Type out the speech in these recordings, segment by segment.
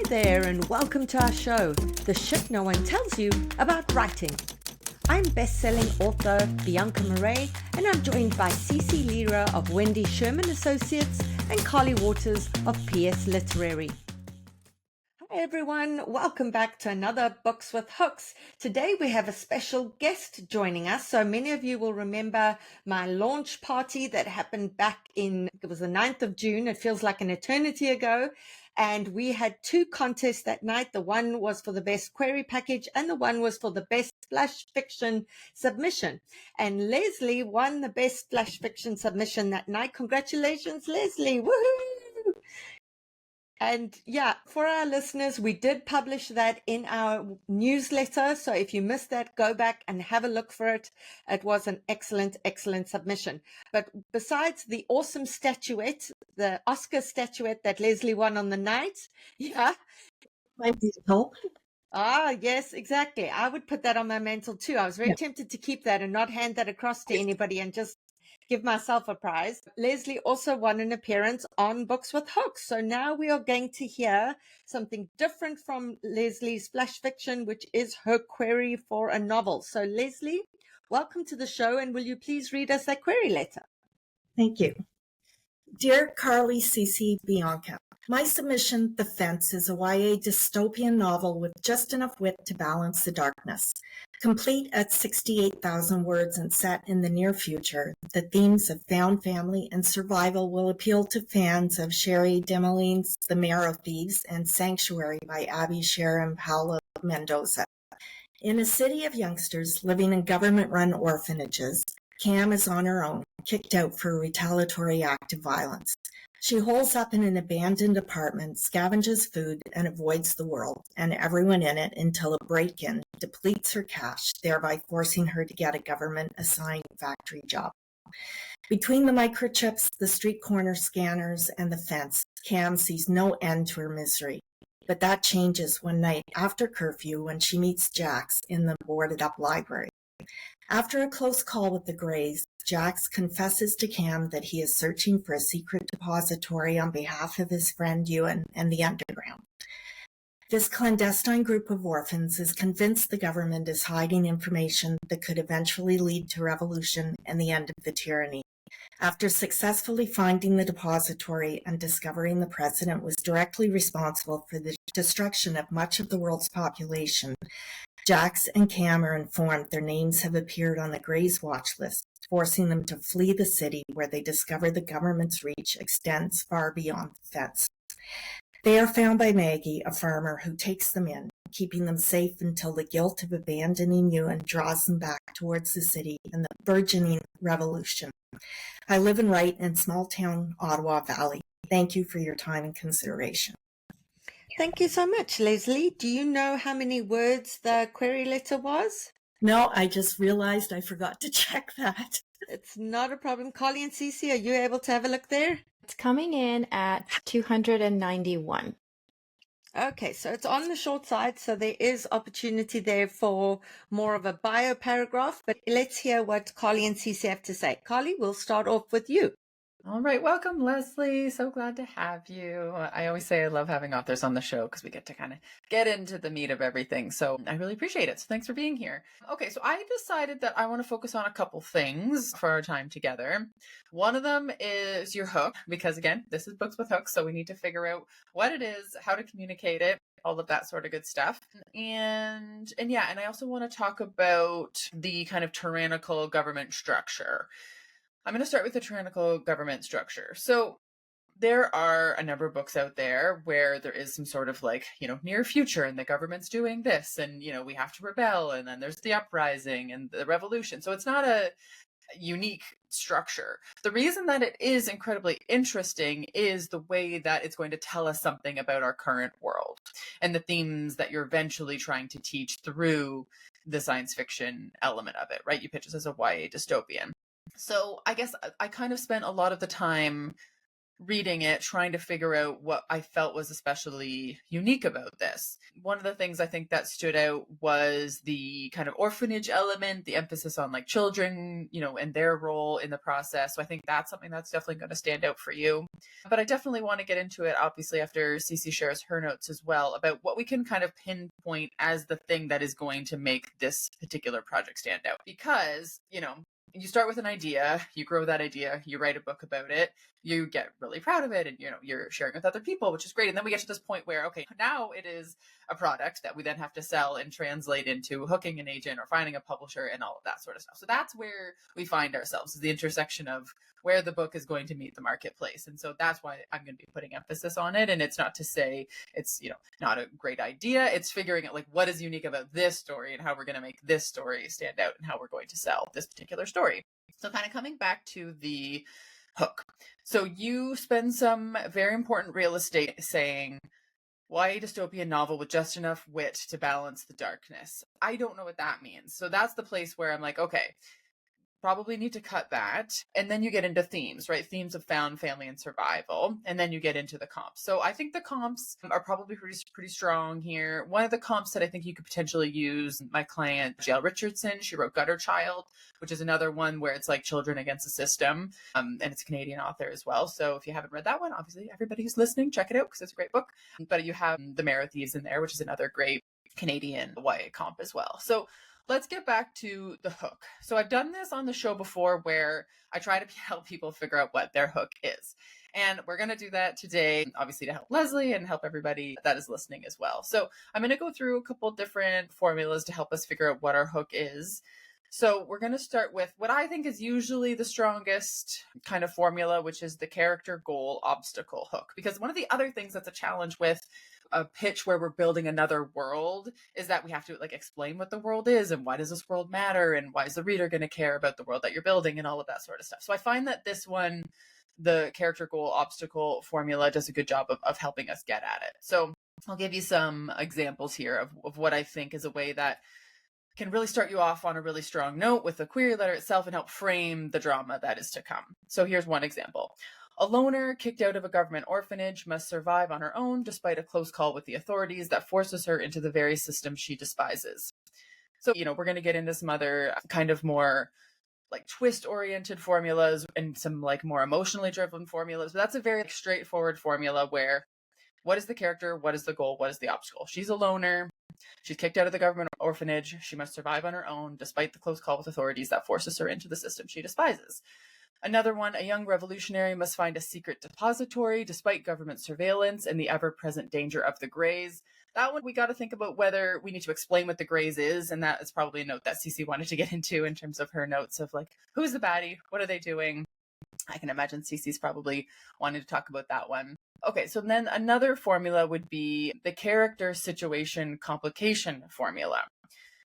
there, and welcome to our show, The Shit No One Tells You About Writing. I'm best-selling author Bianca, and I'm joined by CeCe Lira of Wendy Sherman Associates and Carly Waters of PS Literary. Hi everyone, welcome back to another Books with Hooks. Today we have a special guest joining us. So many of you will remember my launch party that happened back it was the 9th of June. It feels like an eternity ago. And we had two contests that night. The one was for the best query package and the one was for the best flash fiction submission. And Leslie won the best flash fiction submission that night. Congratulations, Leslie. Woohoo! And yeah, for our listeners, we did publish that in our newsletter. So if you missed that, go back and have a look for it. It was an excellent, excellent submission. But besides the awesome statuette, the Oscar statuette that Leslie won on the night, yeah. My beautiful. Ah, yes, exactly. I would put that on my mantle too. I was very tempted to keep that and not hand that across to anybody and just give myself a prize. Leslie also won an appearance on Books with Hooks. So now we are going to hear something different from Leslie's flash fiction, which is her query for a novel. So Leslie, welcome to the show, and will you please read us that query letter? Thank you. Dear Carly, CeCe, Bianca, my submission, The Fence, is a YA dystopian novel with just enough wit to balance the darkness. Complete at 68,000 words and set in the near future, the themes of found family and survival will appeal to fans of Sherry Demoline's The Mayor of Thieves and Sanctuary by Abby Sher and Paolo Mendoza. In a city of youngsters living in government-run orphanages, Cam is on her own, kicked out for a retaliatory act of violence. She holes up in an abandoned apartment, scavenges food, and avoids the world and everyone in it until a break-in depletes her cash, thereby forcing her to get a government-assigned factory job. Between the microchips, the street corner scanners, and the fence, Cam sees no end to her misery. But that changes one night after curfew when she meets Jax in the boarded-up library. After a close call with the Greys, Jax confesses to Cam that he is searching for a secret depository on behalf of his friend Ewan and the Underground. This clandestine group of orphans is convinced the government is hiding information that could eventually lead to revolution and the end of the tyranny. After successfully finding the depository and discovering the president was directly responsible for the destruction of much of the world's population, Jax and Cam are informed their names have appeared on the Greys' watch list, forcing them to flee the city where they discover the government's reach extends far beyond the fence. They are found by Maggie, a farmer who takes them in, keeping them safe until the guilt of abandoning Ewan draws them back towards the city and the burgeoning revolution. I live and write in small-town Ottawa Valley. Thank you for your time and consideration. Thank you so much, Leslie. Do you know how many words the query letter was? No, I just realized I forgot to check that. It's not a problem. Carly and CeCe, are you able to have a look there? It's coming in at 291. Okay, so it's on the short side, so there is opportunity there for more of a bio paragraph, but let's hear what Carly and CeCe have to say. Carly, we'll start off with you. All right. Welcome, Leslie. So glad to have you. I always say I love having authors on the show because we get to kind of get into the meat of everything. So I really appreciate it. So thanks for being here. Okay. So I decided that I want to focus on a couple things for our time together. One of them is your hook, because again, this is Books with Hooks. So we need to figure out what it is, how to communicate it, all of that sort of good stuff. And I also want to talk about the kind of tyrannical government structure. I'm going to start with the tyrannical government structure. So there are a number of books out there where there is some sort of near future and the government's doing this and, we have to rebel. And then there's the uprising and the revolution. So it's not a unique structure. The reason that it is incredibly interesting is the way that it's going to tell us something about our current world and the themes that you're eventually trying to teach through the science fiction element of it, right? You pitch this as a YA dystopian. So I guess I kind of spent a lot of the time reading it, trying to figure out what I felt was especially unique about this. One of the things I think that stood out was the kind of orphanage element, the emphasis on like children, and their role in the process. So I think that's something that's definitely going to stand out for you. But I definitely want to get into it, obviously, after CeCe shares her notes as well, about what we can kind of pinpoint as the thing that is going to make this particular project stand out. Because, you start with an idea, you grow that idea, you write a book about it, you get really proud of it, and you're sharing with other people, which is great. And then we get to this point where, okay, now it is a product that we then have to sell and translate into hooking an agent or finding a publisher and all of that sort of stuff. So that's where we find ourselves, is the intersection of where the book is going to meet the marketplace. And so that's why I'm going to be putting emphasis on it. And it's not to say it's, not a great idea. It's figuring out like what is unique about this story and how we're going to make this story stand out and how we're going to sell this particular story. So kind of coming back to the hook. So you spend some very important real estate saying, YA dystopian novel with just enough wit to balance the darkness. I don't know what that means. So that's the place where I'm like, okay, probably need to cut that. And then you get into themes, right? Themes of found family and survival. And then you get into the comps. So I think the comps are probably pretty strong here. One of the comps that I think you could potentially use, my client, Jill Richardson, she wrote Gutter Child, which is another one where it's like children against the system. And it's a Canadian author as well. So if you haven't read that one, obviously everybody who's listening, check it out because it's a great book. But you have The Mare of Thieves in there, which is another great Canadian YA comp as well. So let's get back to the hook. So I've done this on the show before where I try to help people figure out what their hook is. And we're going to do that today, obviously to help Leslie and help everybody that is listening as well. So I'm going to go through a couple different formulas to help us figure out what our hook is. So we're going to start with what I think is usually the strongest kind of formula, which is the character goal obstacle hook. Because one of the other things that's a challenge with a pitch where we're building another world is that we have to like explain what the world is and why does this world matter and why is the reader going to care about the world that you're building and all of that sort of stuff. So I find that this one, the character goal obstacle formula, does a good job of helping us get at it. So I'll give you some examples here of what I think is a way that can really start you off on a really strong note with the query letter itself and help frame the drama that is to come. So here's one example. A loner kicked out of a government orphanage must survive on her own despite a close call with the authorities that forces her into the very system she despises. So, we're going to get into some other kind of more like twist-oriented formulas and some like more emotionally driven formulas. But that's a very straightforward formula where what is the character? What is the goal? What is the obstacle? She's a loner. She's kicked out of the government orphanage. She must survive on her own despite the close call with authorities that forces her into the system she despises. Another one, a young revolutionary must find a secret depository despite government surveillance and the ever-present danger of the Greys. That one, we got to think about whether we need to explain what the Greys is, and that is probably a note that CeCe wanted to get into in terms of her notes of like, who's the baddie? What are they doing? I can imagine CeCe's probably wanting to talk about that one. Okay, so then another formula would be the character situation complication formula.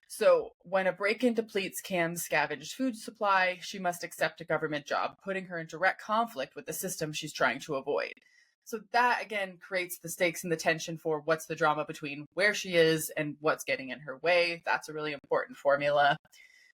So when a break-in depletes Cam's scavenged food supply, she must accept a government job, putting her in direct conflict with the system she's trying to avoid. So that, again, creates the stakes and the tension for what's the drama between where she is and what's getting in her way. That's a really important formula.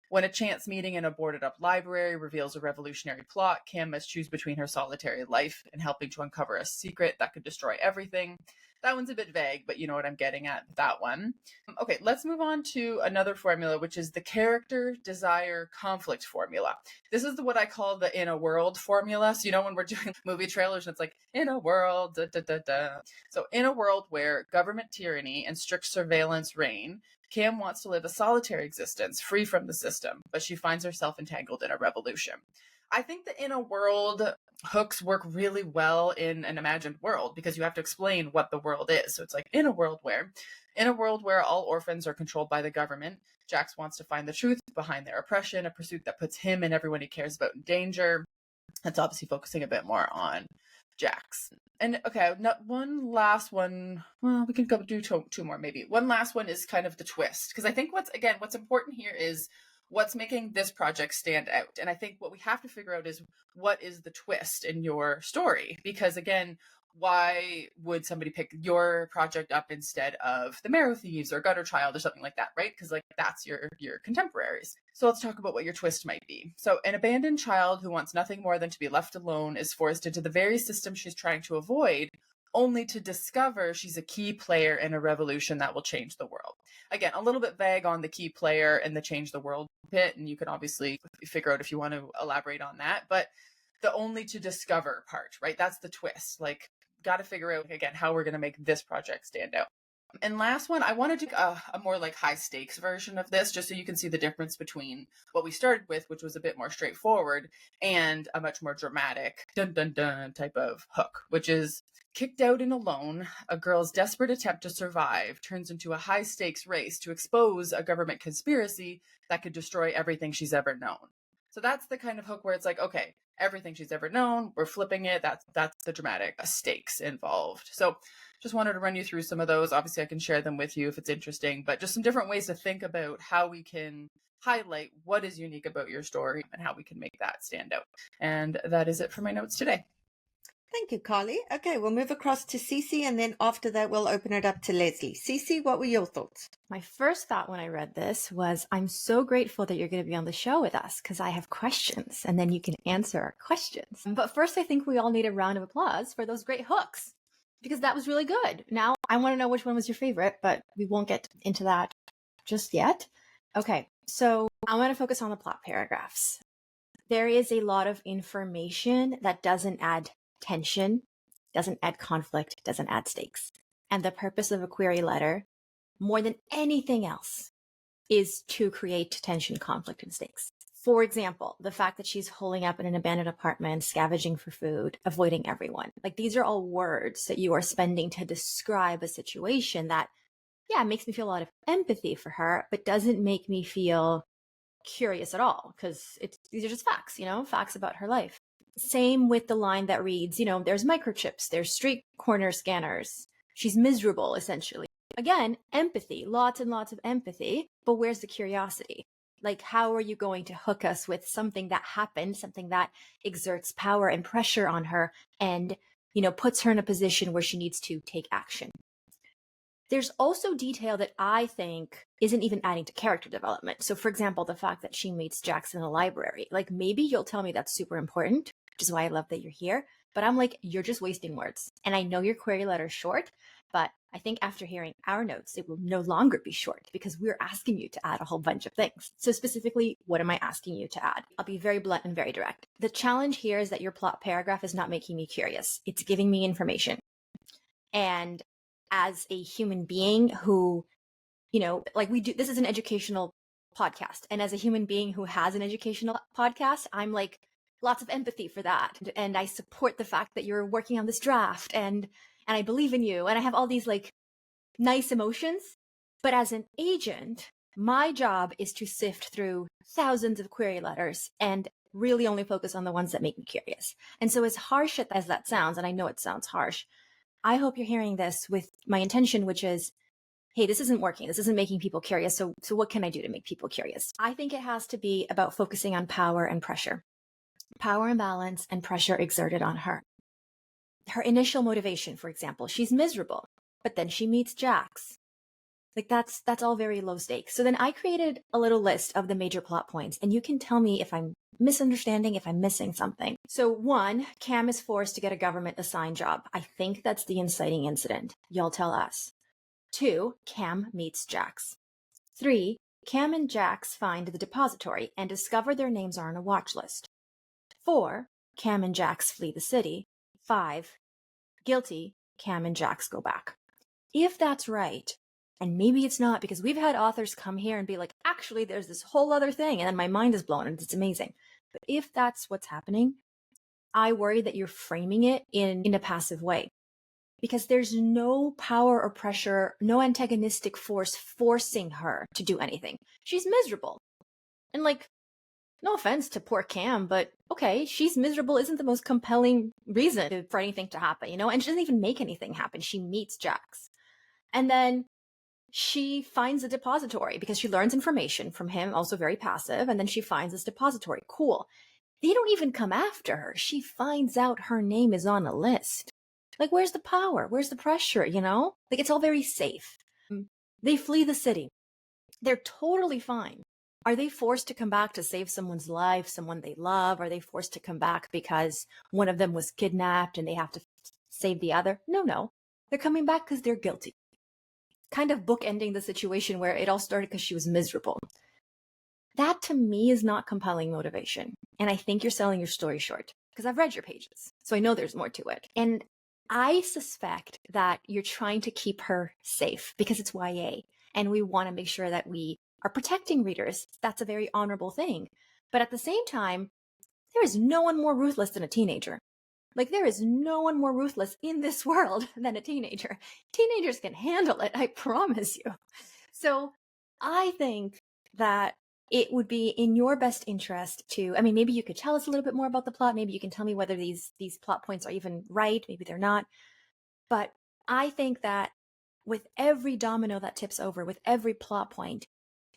When a chance meeting in a boarded-up library reveals a revolutionary plot, Cam must choose between her solitary life and helping to uncover a secret that could destroy everything. That one's a bit vague, but you know what I'm getting at with that one. Okay, let's move on to another formula, which is the character desire conflict formula. This is what I call the in a world formula. So, when we're doing movie trailers and it's like, in a world, da, da, da, da. So in a world where government tyranny and strict surveillance reign, Cam wants to live a solitary existence, free from the system, but she finds herself entangled in a revolution. I think the in a world hooks work really well in an imagined world because you have to explain what the world is. So it's like in a world where all orphans are controlled by the government, Jax wants to find the truth behind their oppression, a pursuit that puts him and everyone he cares about in danger. That's obviously focusing a bit more on Jax. And okay, one last one. Well, we can go do two more maybe. One last one is kind of the twist. Because I think what's important here is what's making this project stand out. And I think what we have to figure out is what is the twist in your story? Because again, why would somebody pick your project up instead of the Marrow Thieves or Gutter Child or something like that, right? Because like that's your contemporaries. So let's talk about what your twist might be. So an abandoned child who wants nothing more than to be left alone is forced into the very system she's trying to avoid, only to discover she's a key player in a revolution that will change the world. Again, a little bit vague on the key player and the change the world bit, and you can obviously figure out if you want to elaborate on that, but the only to discover part, right? That's the twist. Like, got to figure out, again, how we're going to make this project stand out. And last one, I wanted to do a more like high stakes version of this, just so you can see the difference between what we started with, which was a bit more straightforward, and a much more dramatic dun dun dun type of hook, which is kicked out and alone, a girl's desperate attempt to survive turns into a high stakes race to expose a government conspiracy that could destroy everything she's ever known. So that's the kind of hook where it's like, okay, everything she's ever known, we're flipping it. That's the dramatic stakes involved. So just wanted to run you through some of those. Obviously, I can share them with you if it's interesting, but just some different ways to think about how we can highlight what is unique about your story and how we can make that stand out. And that is it for my notes today. Thank you, Carly. Okay, we'll move across to CeCe, and then after that, we'll open it up to Leslie. CeCe, what were your thoughts? My first thought when I read this was, I'm so grateful that you're going to be on the show with us because I have questions and then you can answer our questions. But first, I think we all need a round of applause for those great hooks because that was really good. Now, I want to know which one was your favorite, but we won't get into that just yet. Okay, so I want to focus on the plot paragraphs. There is a lot of information that doesn't add tension, doesn't add conflict, doesn't add stakes. And the purpose of a query letter, more than anything else, is to create tension, conflict, and stakes. For example, the fact that she's holing up in an abandoned apartment, scavenging for food, avoiding everyone. Like, these are all words that you are spending to describe a situation that, yeah, makes me feel a lot of empathy for her, but doesn't make me feel curious at all, because these are just facts, facts about her life. Same with the line that reads, there's microchips, there's street corner scanners. She's miserable, essentially. Again, empathy, lots and lots of empathy, but where's the curiosity? Like, how are you going to hook us with something that happened, something that exerts power and pressure on her and, puts her in a position where she needs to take action? There's also detail that I think isn't even adding to character development. So, for example, the fact that she meets Jackson in a library. Like, maybe you'll tell me that's super important, which is why I love that you're here. But I'm like, you're just wasting words. And I know your query letter is short, but I think after hearing our notes, it will no longer be short because we're asking you to add a whole bunch of things. So specifically, what am I asking you to add? I'll be very blunt and very direct. The challenge here is that your plot paragraph is not making me curious. It's giving me information. And as a human being who, this is an educational podcast. And as a human being who has an educational podcast, I'm like, lots of empathy for that. And I support the fact that you're working on this draft and I believe in you. And I have all these like nice emotions. But as an agent, my job is to sift through thousands of query letters and really only focus on the ones that make me curious. And so as harsh as that sounds, and I know it sounds harsh, I hope you're hearing this with my intention, which is, hey, this isn't working. This isn't making people curious. So what can I do to make people curious? I think it has to be about focusing on power and pressure. Power imbalance and pressure exerted on her. Her initial motivation, for example, she's miserable, but then she meets Jax. Like that's all very low stakes. So then I created a little list of the major plot points, and you can tell me if I'm misunderstanding, if I'm missing something. So 1, Cam is forced to get a government assigned job. I think that's the inciting incident. Y'all tell us. 2, Cam meets Jax. 3, Cam and Jax find the depository and discover their names are on a watch list. 4, Cam and Jax flee the city. 5, guilty, Cam and Jax go back. If that's right, and maybe it's not, because we've had authors come here and be like, actually, there's this whole other thing, and then my mind is blown and it's amazing. But if that's what's happening, I worry that you're framing it in a passive way. Because there's no power or pressure, no antagonistic force forcing her to do anything. She's miserable. And like, no offense to poor Cam, but okay, she's miserable isn't the most compelling reason for anything to happen, And she doesn't even make anything happen. She meets Jax. And then she finds a depository because she learns information from him, also very passive, and then she finds this depository. Cool. They don't even come after her. She finds out her name is on a list. Like, where's the power? Where's the pressure? You know, like it's all very safe. They flee the city. They're totally fine. Are they forced to come back to save someone's life, someone they love? Are they forced to come back because one of them was kidnapped and they have to save the other? No, no. They're coming back because they're guilty. Kind of bookending the situation where it all started because she was miserable. That to me is not compelling motivation. And I think you're selling your story short because I've read your pages. So I know there's more to it. And I suspect that you're trying to keep her safe because it's YA. And we want to make sure that we are protecting readers. That's a very honorable thing. But at the same time, there is no one more ruthless than a teenager. Like, there is no one more ruthless in this world than a teenager. Teenagers can handle it, I promise you. So I think that it would be in your best interest to, I mean, maybe you could tell us a little bit more about the plot. Maybe you can tell me whether these plot points are even right. Maybe they're not. But I think that with every domino that tips over, with every plot point,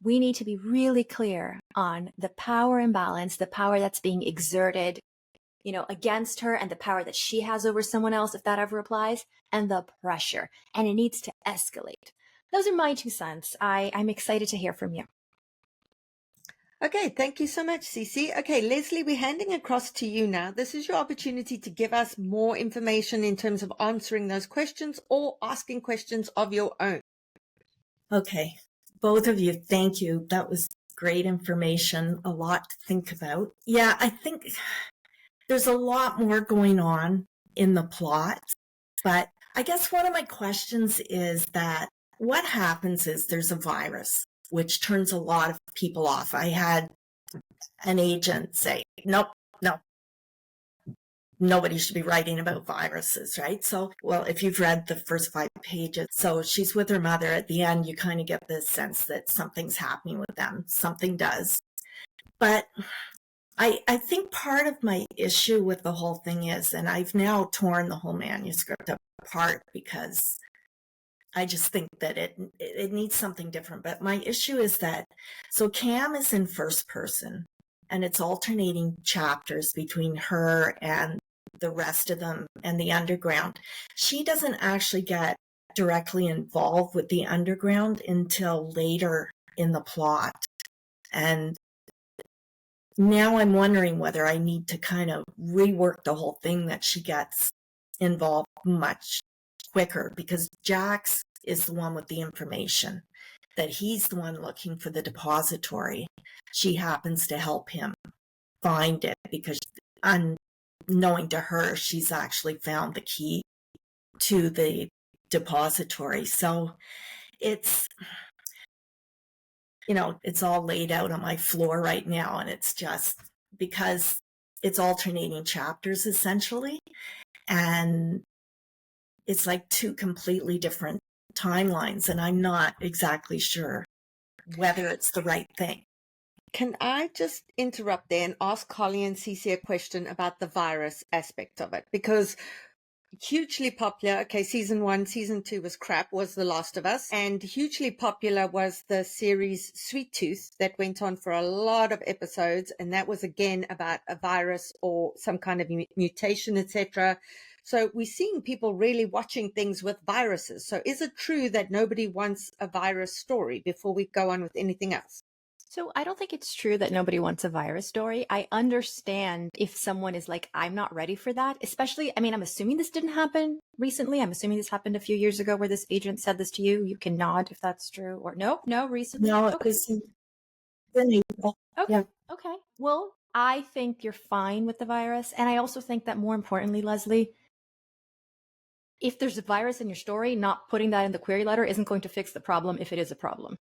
we need to be really clear on the power imbalance, the power that's being exerted, you know, against her, and the power that she has over someone else, if that ever applies, and the pressure. And it needs to escalate. Those are my 2 cents. I'm excited to hear from you. Okay, thank you so much, CeCe. Okay, Leslie, we're handing across to you now. This is your opportunity to give us more information in terms of answering those questions or asking questions of your own. Okay, both of you, thank you. That was great information, a lot to think about. Yeah, I think there's a lot more going on in the plot, but I guess one of my questions is that what happens is there's a virus, which turns a lot of people off. I had an agent say, nope, no, nobody should be writing about viruses, right? So, well, if you've read the first 5 pages, so she's with her mother. At the end, you kind of get the sense that something's happening with them. Something does. But I think part of my issue with the whole thing is, and I've now torn the whole manuscript apart because I just think that it needs something different. But my issue is that, so Cam is in first person, and it's alternating chapters between her and the rest of them and the underground. She doesn't actually get directly involved with the underground until later in the plot. And now I'm wondering whether I need to kind of rework the whole thing that she gets involved much quicker, because Jax is the one with the information, that he's the one looking for the depository. She happens to help him find it because, unknowing to her, she's actually found the key to the depository. So it's, you know, it's all laid out on my floor right now, and it's just because it's alternating chapters essentially, and it's like 2 completely different timelines, and I'm not exactly sure whether it's the right thing. Can I just interrupt there and ask Holly and CeCe a question about the virus aspect of it? Because hugely popular, okay, season 1, season 2 was crap, was The Last of Us, and hugely popular was the series Sweet Tooth that went on for a lot of episodes, and that was again about a virus or some kind of mutation, etc. So we're seeing people really watching things with viruses. So is it true that nobody wants a virus story before we go on with anything else? So I don't think it's true that nobody wants a virus story. I understand if someone is like, I'm not ready for that, especially, I mean, I'm assuming this didn't happen recently. I'm assuming this happened a few years ago where this agent said this to you. You can nod if that's true, or no, recently. No, it Okay. was in April. Okay. Yeah. Okay. Well, I think you're fine with the virus. And I also think that more importantly, Leslie, if there's a virus in your story, not putting that in the query letter isn't going to fix the problem if it is a problem.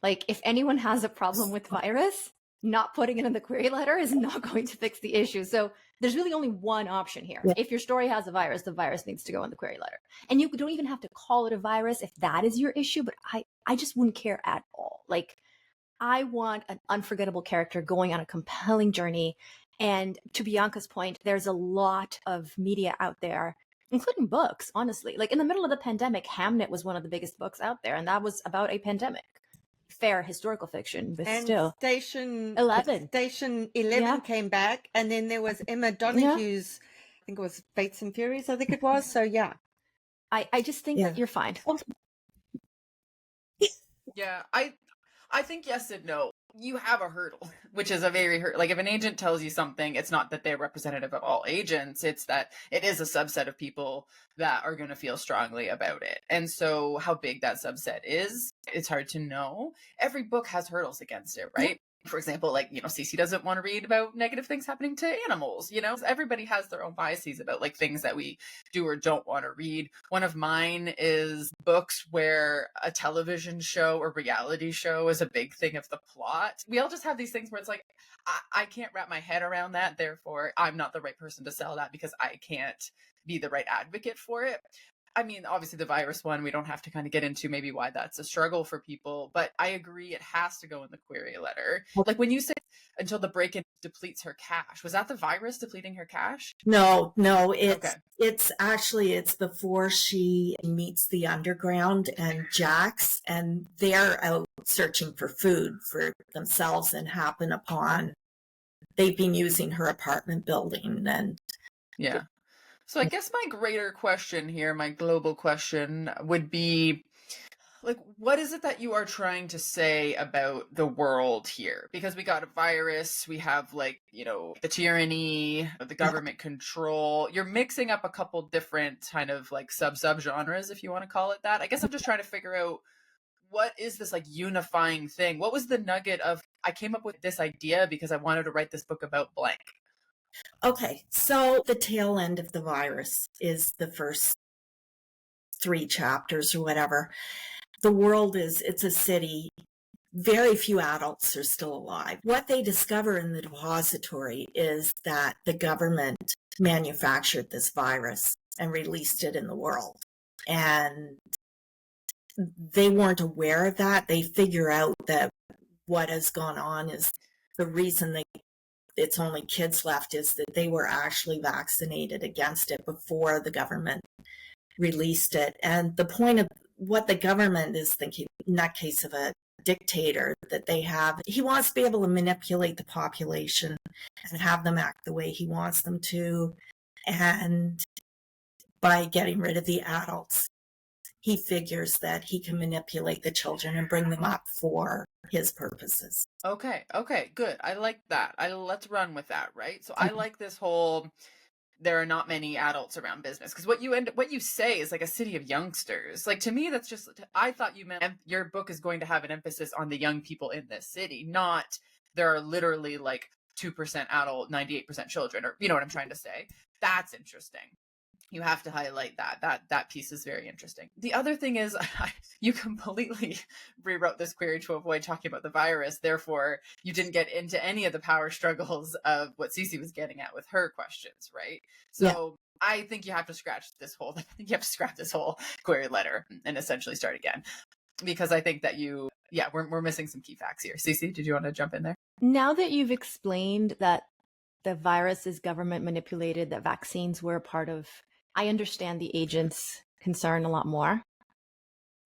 Like, if anyone has a problem with virus, not putting it in the query letter is not going to fix the issue. So there's really only one option here. Yeah. If your story has a virus, the virus needs to go in the query letter. And you don't even have to call it a virus if that is your issue, but I just wouldn't care at all. Like, I want an unforgettable character going on a compelling journey. And to Bianca's point, there's a lot of media out there, including books, honestly. Like, in the middle of the pandemic, Hamnet was one of the biggest books out there, and that was about a pandemic. Fair historical fiction, but and still. Station 11 yeah. Came back, and then there was Emma Donohue's think it was Fates and Furies, I think it was. So yeah. I just think Yeah. you're fine. Yeah, I think yes and no. You have a hurdle, which is a very like if an agent tells you something, it's not that they're representative of all agents, it's that it is a subset of people that are going to feel strongly about it. And so how big that subset is, it's hard to know. Every book has hurdles against it, right? For example, like, CeCe doesn't want to read about negative things happening to animals. Everybody has their own biases about like things that we do or don't want to read. One of mine is books where a television show or reality show is a big thing of the plot. We all just have these things where it's like, I can't wrap my head around that. Therefore, I'm not the right person to sell that because I can't be the right advocate for it. I mean, obviously the virus one, we don't have to kind of get into maybe why that's a struggle for people, but I agree it has to go in the query letter. Like when you say until the break-in depletes her cash, was that the virus depleting her cash? No, Okay. it's before she meets the underground and Jax, and they're out searching for food for themselves and happen upon, they've been using her apartment building and Yeah. So I guess my greater question here, my global question would be like, what is it that you are trying to say about the world here? Because we got a virus, we have like, the tyranny, the government control. You're mixing up a couple different kind of like sub-genres, if you want to call it that. I guess I'm just trying to figure out what is this like unifying thing? What was the nugget of, I came up with this idea because I wanted to write this book about blank? Okay, so the tail end of the virus is the first 3 chapters or whatever. The world it's a city. Very few adults are still alive. What they discover in the depository is that the government manufactured this virus and released it in the world. And they weren't aware of that. They figure out that what has gone on is the reason it's only kids left is that they were actually vaccinated against it before the government released it. And the point of what the government is thinking, in that case of a dictator that they have, he wants to be able to manipulate the population and have them act the way he wants them to. And by getting rid of the adults, he figures that he can manipulate the children and bring them up for his purposes. Okay, good. I like that. Let's run with that, right? So I like this whole there are not many adults around business, because what you say is like a city of youngsters. Like, to me, that's just, I thought you meant your book is going to have an emphasis on the young people in this city, not there are literally like 2% adult, 98% children, or you know what I'm trying to say. That's interesting. You have to highlight that piece is very interesting. The other thing is you completely rewrote this query to avoid talking about the virus. Therefore, you didn't get into any of the power struggles of what CeCe was getting at with her questions, right? So yeah. I think you have to scrap this whole query letter and essentially start again, because I think that we're missing some key facts here. CeCe, did you want to jump in there? Now that you've explained that the virus is government manipulated, that vaccines were a part of, I understand the agent's concern a lot more,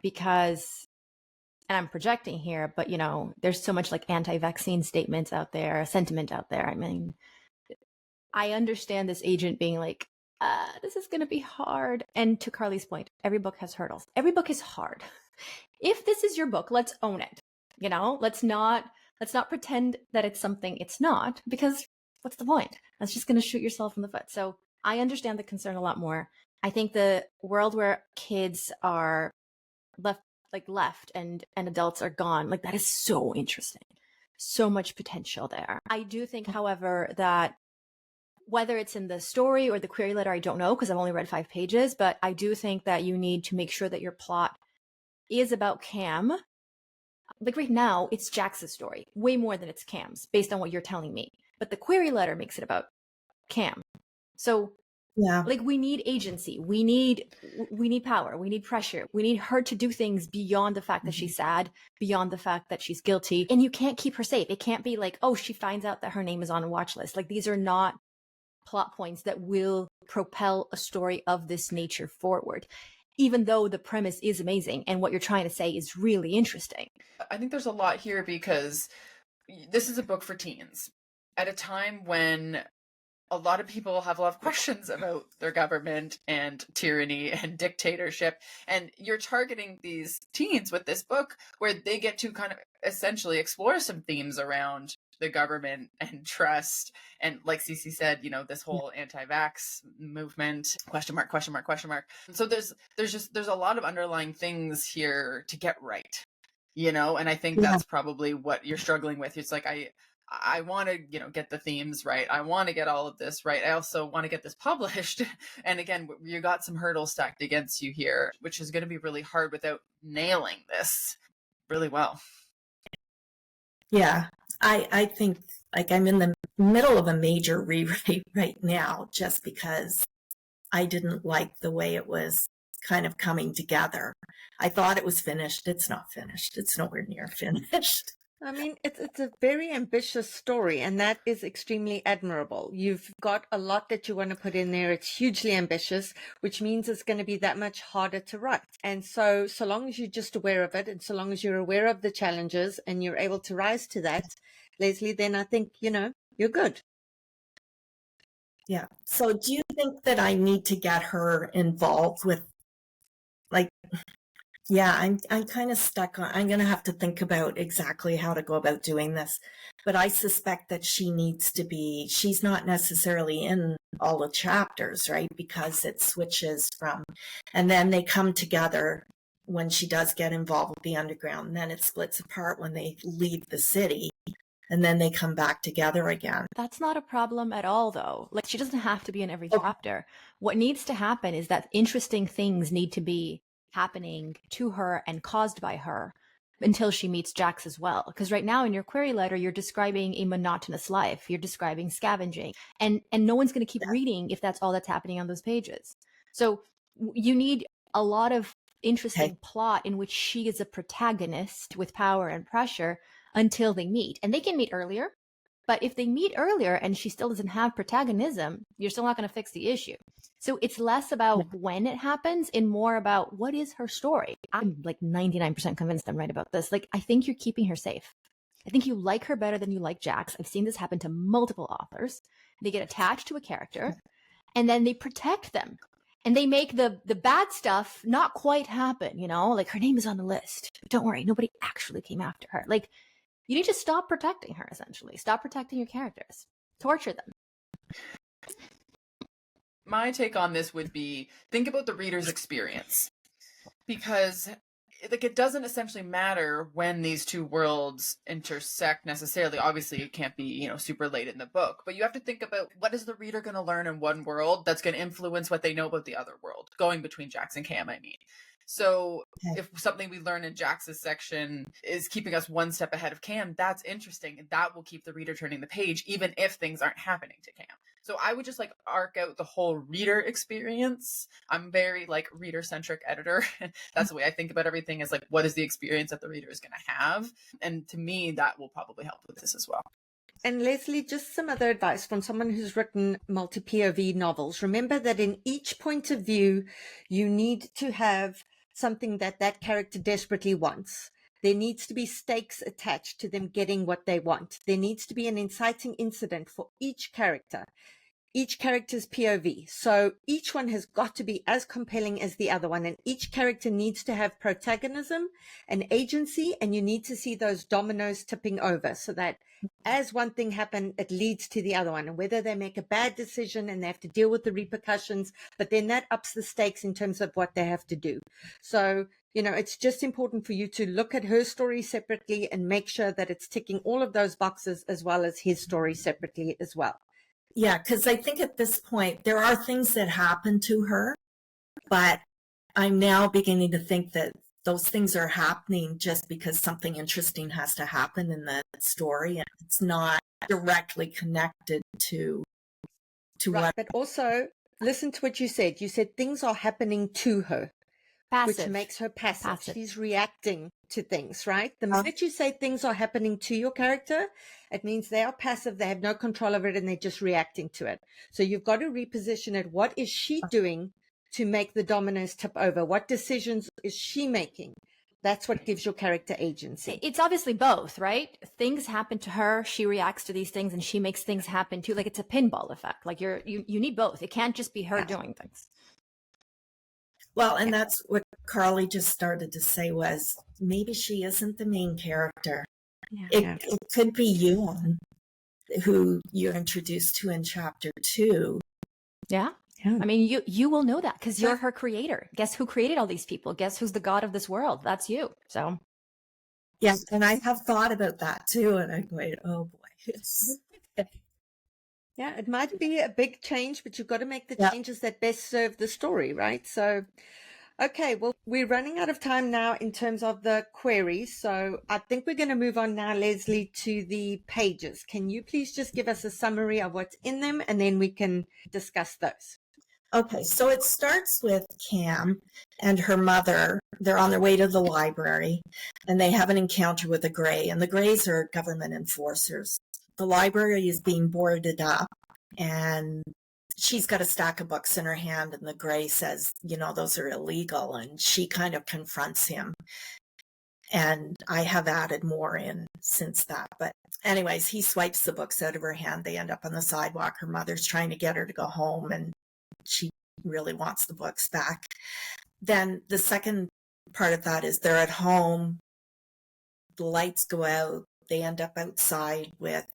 because, and I'm projecting here, but there's so much like anti-vaccine statements out there, sentiment out there. I mean, I understand this agent being like, this is going to be hard. And to Carly's point, every book has hurdles. Every book is hard. If this is your book, let's own it. Let's not pretend that it's something it's not, because what's the point? That's just going to shoot yourself in the foot. So I understand the concern a lot more. I think the world where kids are left and adults are gone, like, that is so interesting. So much potential there. I do think, however, that whether it's in the story or the query letter, I don't know, because I've only read 5 pages, but I do think that you need to make sure that your plot is about Cam. Like right now, it's Jax's story, way more than it's Cam's, based on what you're telling me. But the query letter makes it about Cam. So yeah, like, we need agency, we need power, we need pressure, we need her to do things beyond the fact that she's sad, beyond the fact that she's guilty. And you can't keep her safe. It can't be like, oh, she finds out that her name is on a watch list. Like, these are not plot points that will propel a story of this nature forward, even though the premise is amazing and what you're trying to say is really interesting. I think there's a lot here because this is a book for teens at a time when a lot of people have a lot of questions about their government and tyranny and dictatorship. And you're targeting these teens with this book where they get to kind of essentially explore some themes around the government and trust. And like CeCe said, you know, this whole anti-vax movement, question mark, question mark, question mark. So there's a lot of underlying things here to get right, you know, and I think that's probably what you're struggling with. It's like, I want to, you know, get the themes right. I want to get all of this right. I also want to get this published. And again, you got some hurdles stacked against you here, which is going to be really hard without nailing this really well. Yeah, I think like I'm in the middle of a major rewrite right now just because I didn't like the way it was kind of coming together. I thought it was finished. It's not finished. It's nowhere near finished. I mean, it's a very ambitious story, and that is extremely admirable. You've got a lot that you want to put in there. It's hugely ambitious, which means it's going to be that much harder to write. And so long as you're just aware of it, and so long as you're aware of the challenges and you're able to rise to that, Leslie, then I think, you know, you're good. Yeah. So do you think that I need to get her involved with, like, yeah, I'm kind of stuck on, I'm going to have to think about exactly how to go about doing this. But I suspect that she needs to be, she's not necessarily in all the chapters, right? Because it switches from, and then they come together when she does get involved with the underground. And then it splits apart when they leave the city. And then they come back together again. That's not a problem at all, though. Like, she doesn't have to be in every chapter. What needs to happen is that interesting things need to be happening to her and caused by her until she meets Jax as well. Because right now in your query letter, you're describing a monotonous life. You're describing scavenging. And no one's going to keep reading if that's all that's happening on those pages. So you need a lot of interesting plot in which she is a protagonist with power and pressure until they meet. And they can meet earlier. But if they meet earlier and she still doesn't have protagonism, you're still not going to fix the issue. So it's less about when it happens and more about what is her story. I'm like 99% convinced I'm right about this. Like, I think you're keeping her safe. I think you like her better than you like Jax. I've seen this happen to multiple authors. They get attached to a character and then they protect them. And they make the bad stuff not quite happen, you know? Like, her name is on the list. Don't worry, nobody actually came after her. Like, you need to stop protecting her, essentially. Stop protecting your characters. Torture them. My take on this would be, think about the reader's experience. Because like, it doesn't essentially matter when these two worlds intersect necessarily. Obviously, it can't be, you know, super late in the book. But you have to think about, what is the reader going to learn in one world that's going to influence what they know about the other world? Going between Jax and Cam, I mean. So if something we learn in Jax's section is keeping us one step ahead of Cam, that's interesting. And that will keep the reader turning the page, even if things aren't happening to Cam. So I would just like arc out the whole reader experience. I'm very like reader-centric editor. That's the way I think about everything, is like, what is the experience that the reader is going to have? And to me, that will probably help with this as well. And Leslie, just some other advice from someone who's written multi-POV novels. Remember that in each point of view, you need to have something that character desperately wants. There needs to be stakes attached to them getting what they want. There needs to be an inciting incident for each character's POV. So each one has got to be as compelling as the other one. And each character needs to have protagonism and agency. And you need to see those dominoes tipping over so that as one thing happens, it leads to the other one. And whether they make a bad decision and they have to deal with the repercussions, but then that ups the stakes in terms of what they have to do. So, you know, it's just important for you to look at her story separately and make sure that it's ticking all of those boxes as well as his story separately as well. Yeah, because I think at this point, there are things that happen to her, but I'm now beginning to think that those things are happening just because something interesting has to happen in the story, and it's not directly connected to right, what. But also, listen to what you said. You said things are happening to her. Passive. Which makes her passive. She's reacting to things, right? The minute you say things are happening to your character, it means they are passive, they have no control over it, and they're just reacting to it. So you've got to reposition it. What is she doing to make the dominoes tip over? What decisions is she making That's what gives your character agency. It's obviously both, right? Things happen to her, she reacts to these things, and she makes things happen too. Like it's a pinball effect. Like you need both. It can't just be her doing things. Well, and that's what Carly just started to say was maybe she isn't the main character. It could be Ewan, who you're introduced to in chapter 2. Yeah. I mean, you will know that because you're her creator. Guess who created all these people? Guess who's the god of this world? That's you. So. Yeah, and I have thought about that too, and I'm going, oh boy. Yeah, it might be a big change, but you've got to make the changes that best serve the story, right? So, okay, well, we're running out of time now in terms of the queries. So I think we're going to move on now, Leslie, to the pages. Can you please just give us a summary of what's in them, and then we can discuss those? Okay, so it starts with Cam and her mother. They're on their way to the library, and they have an encounter with a Grey, and the Greys are government enforcers. The library is being boarded up, and she's got a stack of books in her hand, and the Grey says, you know, those are illegal, and she kind of confronts him. And I have added more in since that. But anyways, he swipes the books out of her hand. They end up on the sidewalk. Her mother's trying to get her to go home, and she really wants the books back. Then the second part of that is they're at home. The lights go out. They end up outside with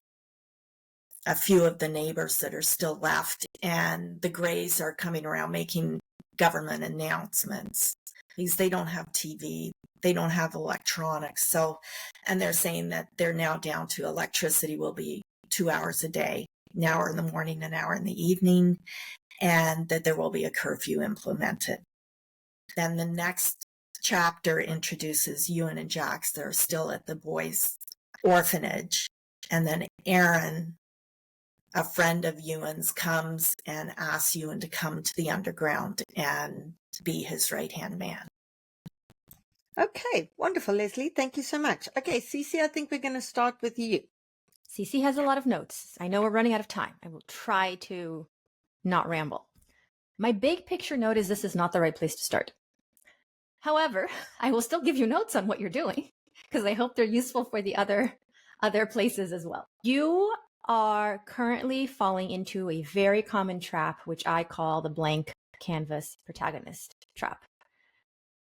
a few of the neighbors that are still left, and the Greys are coming around making government announcements because they don't have TV, they don't have electronics. So, and they're saying that they're now down to electricity will be 2 hours a day, an hour in the morning, an hour in the evening, and that there will be a curfew implemented. Then the next chapter introduces Ewan and Jax. They're still at the boys' orphanage, and then Aaron, a friend of Ewan's, comes and asks Ewan to come to the underground and be his right-hand man. Okay, wonderful, Leslie. Thank you so much. Okay, CeCe, I think we're going to start with you. CeCe has a lot of notes. I know we're running out of time. I will try to not ramble. My big picture note is this is not the right place to start. However, I will still give you notes on what you're doing because I hope they're useful for the other places as well. You are currently falling into a very common trap, which I call the blank canvas protagonist trap.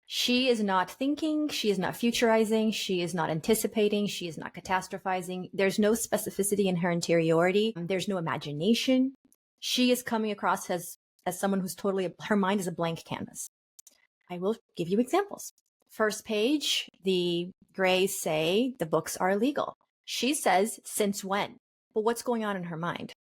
She is not thinking, she is not futurizing, she is not anticipating, she is not catastrophizing. There's no specificity in her interiority. There's no imagination. She is coming across as someone who's totally, her mind is a blank canvas. I will give you examples. First page, the Greys say the books are illegal. She says, since when? But what's going on in her mind?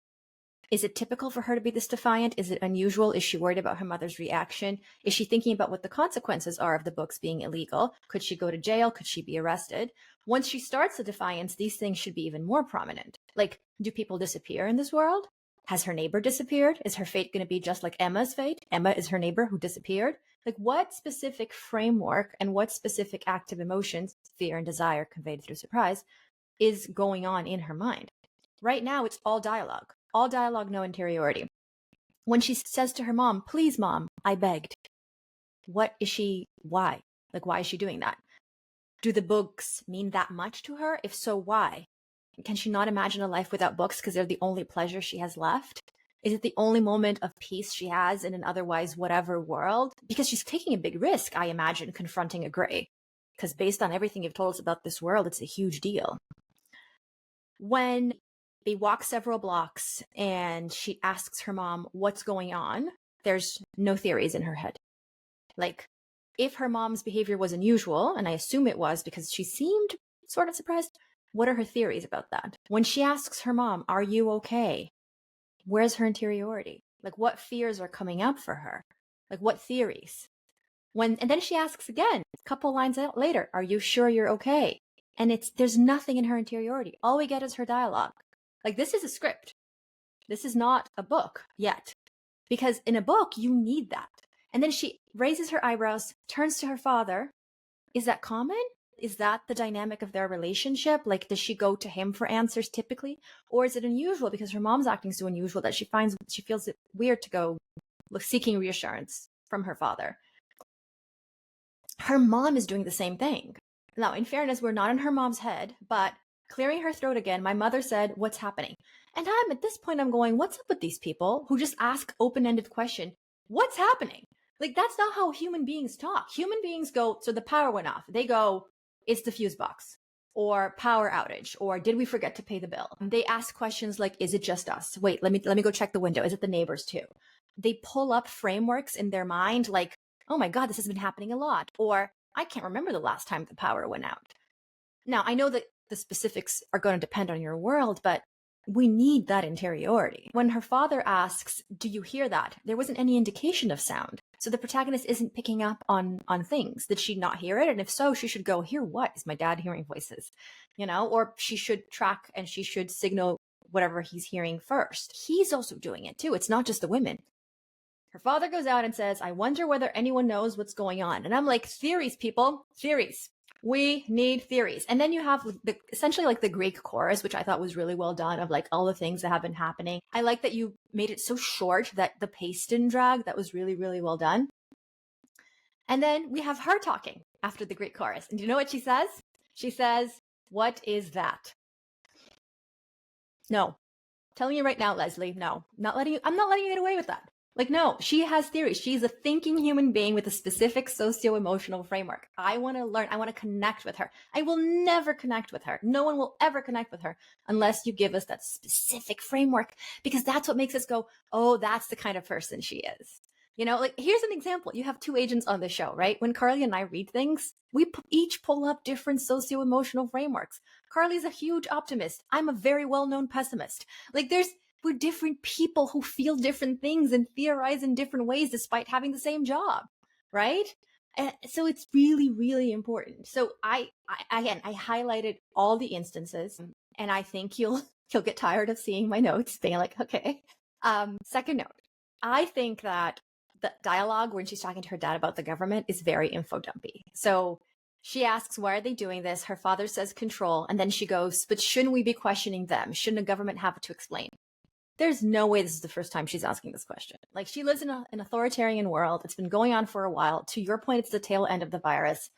Is it typical for her to be this defiant? Is it unusual? Is she worried about her mother's reaction? Is she thinking about what the consequences are of the books being illegal? Could she go to jail? Could she be arrested? Once she starts the defiance, these things should be even more prominent. Like, do people disappear in this world? Has her neighbor disappeared? Is her fate going to be just like Emma's fate? Emma is her neighbor who disappeared. Like, what specific framework and what specific active emotions, fear and desire conveyed through surprise, is going on in her mind? Right now, it's all dialogue, no interiority. When she says to her mom, please, mom, I begged. What is she, why? Like, why is she doing that? Do the books mean that much to her? If so, why? Can she not imagine a life without books because they're the only pleasure she has left? Is it the only moment of peace she has in an otherwise whatever world? Because she's taking a big risk, I imagine, confronting a Grey. Because based on everything you've told us about this world, it's a huge deal. When they walk several blocks and she asks her mom what's going on, there's no theories in her head. Like, if her mom's behavior was unusual, and I assume it was because she seemed sort of surprised, what are her theories about that? When she asks her mom, are you okay? Where's her interiority? Like, what fears are coming up for her? Like, what theories? And then she asks again, a couple lines out later, are you sure you're okay? And there's nothing in her interiority. All we get is her dialogue. Like, this is a script. This is not a book yet. Because in a book, you need that. And then she raises her eyebrows, turns to her father. Is that common? Is that the dynamic of their relationship? Like, does she go to him for answers typically? Or is it unusual because her mom's acting so unusual that she feels it weird to go seeking reassurance from her father? her mom is doing the same thing. Now, in fairness, we're not in her mom's head, but clearing her throat again, my mother said, "What's happening?" And at this point, I'm going, what's up with these people who just ask open-ended question? What's happening? Like, that's not how human beings talk. Human beings go, so the power went off. They go, it's the fuse box, or power outage, or did we forget to pay the bill? They ask questions like, is it just us? Wait, let me go check the window. Is it the neighbors too? They pull up frameworks in their mind like, oh my God, this has been happening a lot. Or I can't remember the last time the power went out. Now, I know that the specifics are going to depend on your world, but we need that interiority. When her father asks, do you hear that? There wasn't any indication of sound. So the protagonist isn't picking up on things. Did she not hear it? And if so, she should go, hear what? Is my dad hearing voices? Or she should track and she should signal whatever he's hearing first. He's also doing it too. It's not just the women. Her father goes out and says, I wonder whether anyone knows what's going on. And I'm like, theories, people, theories. We need theories. And then you have essentially like the Greek chorus, which I thought was really well done, of like all the things that have been happening. I like that you made it so short that the pace didn't drag. That was really, really well done. And then we have her talking after the Greek chorus. And do you know what she says? She says, what is that? No. Telling you right now, Leslie, no. I'm not letting you get away with that. Like, no, she has theories. She's a thinking human being with a specific socio-emotional framework. I want to learn. I want to connect with her. I will never connect with her. No one will ever connect with her unless you give us that specific framework, because that's what makes us go, oh, that's the kind of person she is. Like, here's an example. You have two agents on the show, right? When Carly and I read things, we each pull up different socio-emotional frameworks. Carly's a huge optimist. I'm a very well-known pessimist. Like, we're different people who feel different things and theorize in different ways despite having the same job, right? And so it's really, really important. So I highlighted all the instances, and I think you'll get tired of seeing my notes being like, okay. Second note, I think that the dialogue when she's talking to her dad about the government is very info dumpy. So she asks, why are they doing this? Her father says control. And then she goes, but shouldn't we be questioning them? Shouldn't a government have to explain? There's no way this is the first time she's asking this question. Like, she lives in an authoritarian world. It's been going on for a while. To your point, it's the tail end of the virus.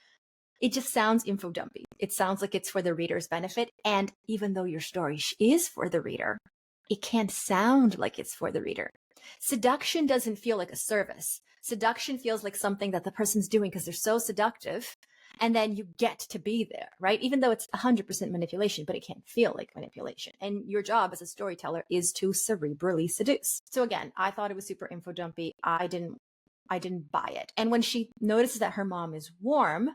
It just sounds info dumpy. It sounds like it's for the reader's benefit. And even though your story is for the reader, it can't sound like it's for the reader. Seduction doesn't feel like a service. Seduction feels like something that the person's doing because they're so seductive. And then you get to be there, right? Even though it's 100% manipulation, but it can't feel like manipulation. And your job as a storyteller is to cerebrally seduce. So again, I thought it was super info dumpy. I didn't buy it. And when she notices that her mom is warm,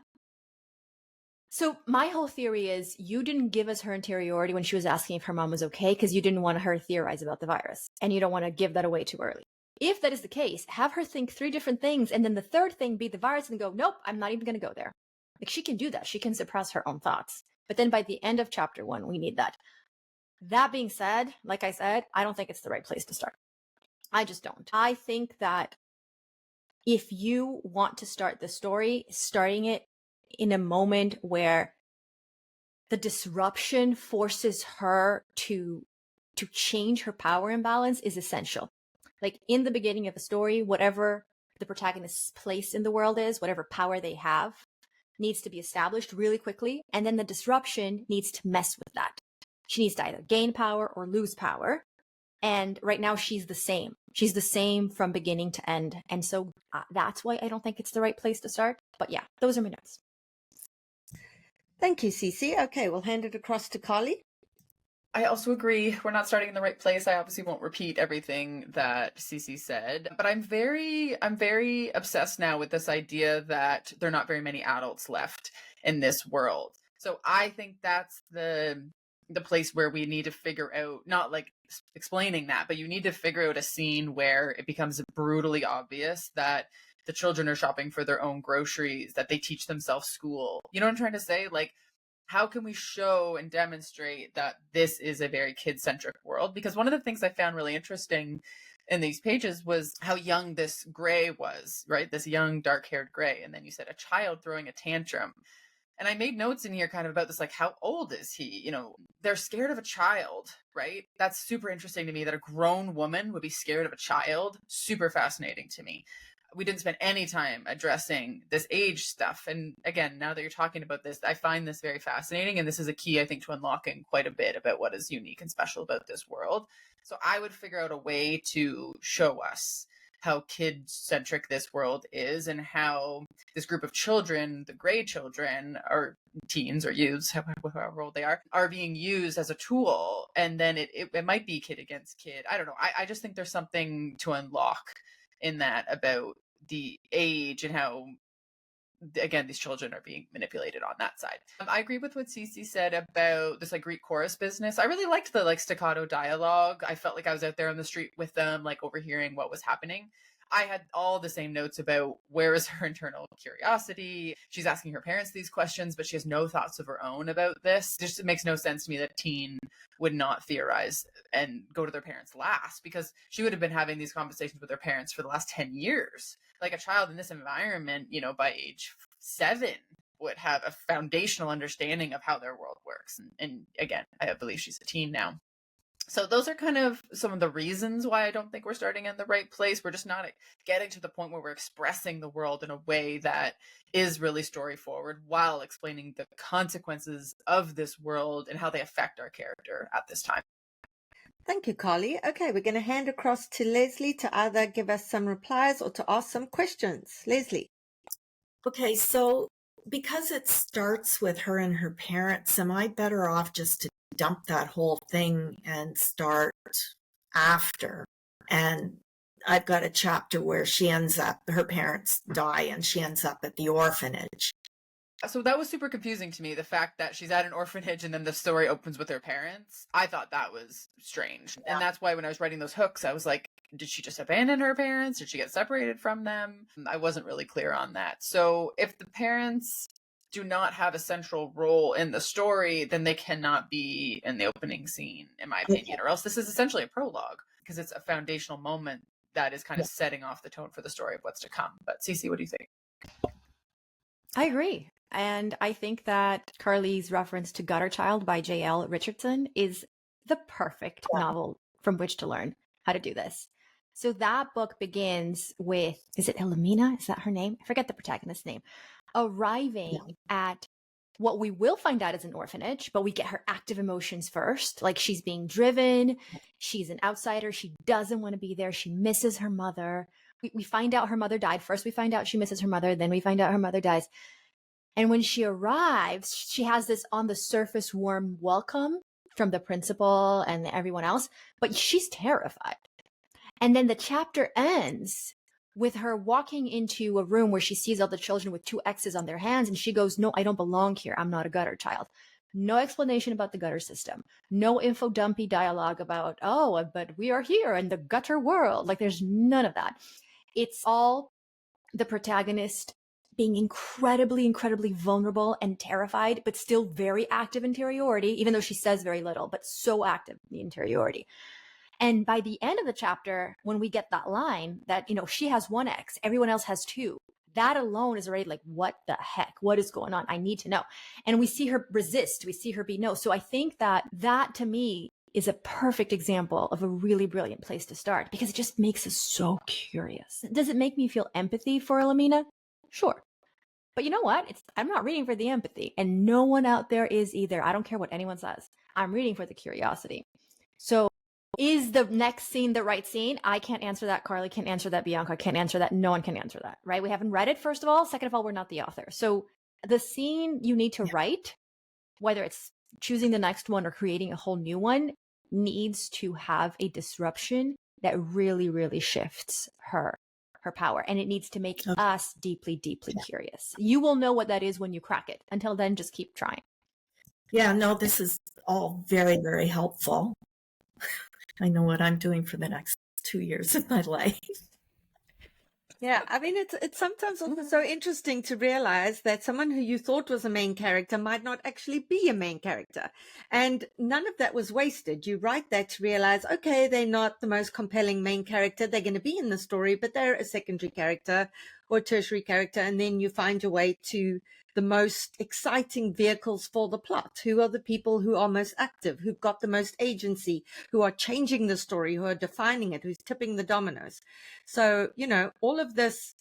so my whole theory is you didn't give us her interiority when she was asking if her mom was okay because you didn't want her to theorize about the virus and you don't want to give that away too early. If that is the case, have her think 3 different things and then the third thing be the virus and go, nope, I'm not even going to go there. Like, she can do that. She can suppress her own thoughts. But then by the end of chapter 1, we need that. That being said, like I said, I don't think it's the right place to start. I just don't. I think that if you want to start the story, starting it in a moment where the disruption forces her to change her power imbalance is essential. Like, in the beginning of the story, whatever the protagonist's place in the world is, whatever power they have, needs to be established really quickly. And then the disruption needs to mess with that. She needs to either gain power or lose power. And right now she's the same. She's the same from beginning to end. And so that's why I don't think it's the right place to start. But yeah, those are my notes. Thank you, CeCe. Okay, we'll hand it across to Carly. I also agree. We're not starting in the right place. I obviously won't repeat everything that CeCe said, but I'm very obsessed now with this idea that there are not very many adults left in this world. So I think that's the place where we need to figure out, not like explaining that, but you need to figure out a scene where it becomes brutally obvious that the children are shopping for their own groceries, that they teach themselves school. You know what I'm trying to say? Like, how can we show and demonstrate that this is a very kid-centric world? Because one of the things I found really interesting in these pages was how young this gray was, right? This young, dark-haired gray. And then you said a child throwing a tantrum. And I made notes in here kind of about this, like, how old is he? They're scared of a child, right? That's super interesting to me that a grown woman would be scared of a child. Super fascinating to me. we didn't spend any time addressing this age stuff. And again, now that you're talking about this, I find this very fascinating. And this is a key, I think, to unlocking quite a bit about what is unique and special about this world. So I would figure out a way to show us how kid-centric this world is, and how this group of children, the gray children, or teens or youths, however old they are being used as a tool. And then it might be kid against kid. I don't know. I just think there's something to unlock in that about the age and how, again, these children are being manipulated on that side. I agree with what CeCe said about this like Greek chorus business. I really liked the like staccato dialogue. I felt like I was out there on the street with them, like overhearing what was happening. I had all the same notes about where is her internal curiosity. She's asking her parents these questions, but she has no thoughts of her own about this. It makes no sense to me that a teen would not theorize and go to their parents last, because she would have been having these conversations with her parents for the last 10 years. Like a child in this environment, you know, by age 7 would have a foundational understanding of how their world works. And again, I believe she's a teen now. So those are kind of some of the reasons why I don't think we're starting in the right place. We're just not getting to the point where we're expressing the world in a way that is really story forward, while explaining the consequences of this world and how they affect our character at this time. Thank you, Carly. Okay, we're going to hand across to Leslie to either give us some replies or to ask some questions. Leslie. Okay, so because it starts with her and her parents, am I better off just to dump that whole thing and start after? And I've got a chapter where she ends up, her parents die and she ends up at the orphanage. So that was super confusing to me, the fact that she's at an orphanage and then the story opens with her parents. I thought that was strange. Yeah. And that's why when I was writing those hooks, I was like, did she just abandon her parents? Did she get separated from them? I wasn't really clear on that. So if the parents do not have a central role in the story, then they cannot be in the opening scene, in my opinion, or else this is essentially a prologue, because it's a foundational moment that is kind of setting off the tone for the story of what's to come. But CeCe, what do you think? I agree. And I think that Carly's reference to Gutter Child by J.L. Richardson is the perfect novel from which to learn how to do this. So that book begins with, is it Elamina? Is that her name? I forget the protagonist's name. Arriving at what we will find out is an orphanage, but we get her active emotions first. Like, she's being driven. She's an outsider. She doesn't want to be there. She misses her mother. We find out her mother died. First, we find out she misses her mother. Then we find out her mother dies. And when she arrives, she has this on the surface warm welcome from the principal and everyone else, but she's terrified. And then the chapter ends with her walking into a room where she sees all the children with 2 X's on their hands. And she goes, no, I don't belong here. I'm not a gutter child. No explanation about the gutter system. No info dumpy dialogue about, oh, but we are here in the gutter world. Like, there's none of that. It's all the protagonist being incredibly, incredibly vulnerable and terrified, but still very active interiority, even though she says very little, but so active in the interiority. And by the end of the chapter, when we get that line that, you know, she has 1 X, everyone else has 2, that alone is already like, what the heck? What is going on? I need to know. And we see her resist. We see her be no. So I think that to me is a perfect example of a really brilliant place to start, because it just makes us so curious. Does it make me feel empathy for Elamina? Sure. But you know what? I'm not reading for the empathy, and no one out there is either. I don't care what anyone says. I'm reading for the curiosity. So is the next scene the right scene? I can't answer that. Carly can't answer that. Bianca can't answer that. No one can answer that, right? We haven't read it, first of all. Second of all, we're not the author. So the scene you need to write, whether it's choosing the next one or creating a whole new one, needs to have a disruption that really, really shifts her power. And it needs to make us deeply, deeply curious. You will know what that is when you crack it. Until then, just keep trying. Yeah, no, this is all very, very helpful. I know what I'm doing for the next 2 years of my life. Yeah, I mean, it's sometimes also so interesting to realize that someone who you thought was a main character might not actually be a main character. And none of that was wasted. You write that to realize, okay, they're not the most compelling main character. They're going to be in the story, but they're a secondary character or a tertiary character. And then you find your way to the most exciting vehicles for the plot. Who are the people who are most active, who've got the most agency, who are changing the story, who are defining it, who's tipping the dominoes. So, you know, all of this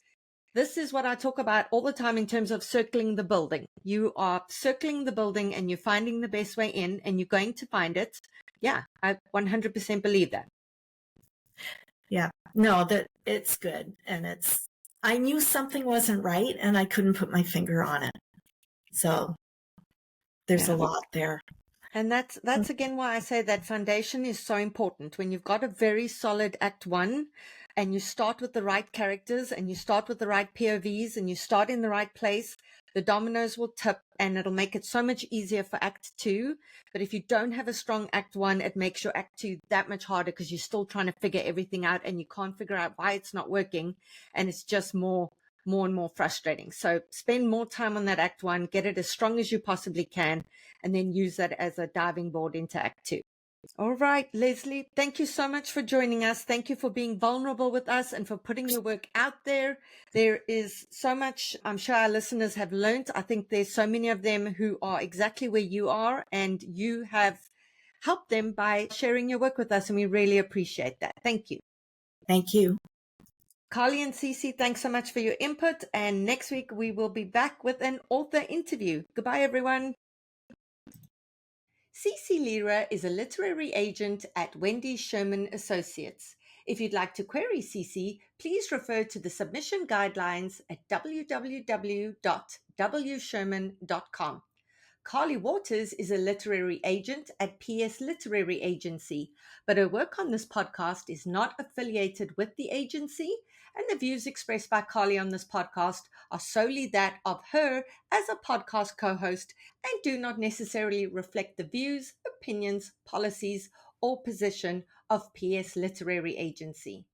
This is what I talk about all the time in terms of circling the building. You are circling the building and you're finding the best way in, and you're going to find it. Yeah, I 100% believe that. Yeah, no, that it's good. And I knew something wasn't right and I couldn't put my finger on it. So there's a lot there. And that's again why I say that foundation is so important. When you've got a very solid Act 1 and you start with the right characters and you start with the right POVs and you start in the right place, the dominoes will tip and it'll make it so much easier for Act 2. But if you don't have a strong Act 1, it makes your Act 2 that much harder because you're still trying to figure everything out and you can't figure out why it's not working. And it's just more and more frustrating. So spend more time on that Act 1, get it as strong as you possibly can, and then use that as a diving board into Act 2. All right, Leslie, thank you so much for joining us. Thank you for being vulnerable with us and for putting your work out there. There is so much I'm sure our listeners have learned. I think there's so many of them who are exactly where you are, and you have helped them by sharing your work with us, and we really appreciate that. Thank you. Thank you. Carly and CeCe, thanks so much for your input. And next week, we will be back with an author interview. Goodbye, everyone. CeCe Lira is a literary agent at Wendy Sherman Associates. If you'd like to query CeCe, please refer to the submission guidelines at www.wsherman.com. Carly Waters is a literary agent at PS Literary Agency, but her work on this podcast is not affiliated with the agency, and the views expressed by Carly on this podcast are solely that of her as a podcast co-host and do not necessarily reflect the views, opinions, policies, or position of PS Literary Agency.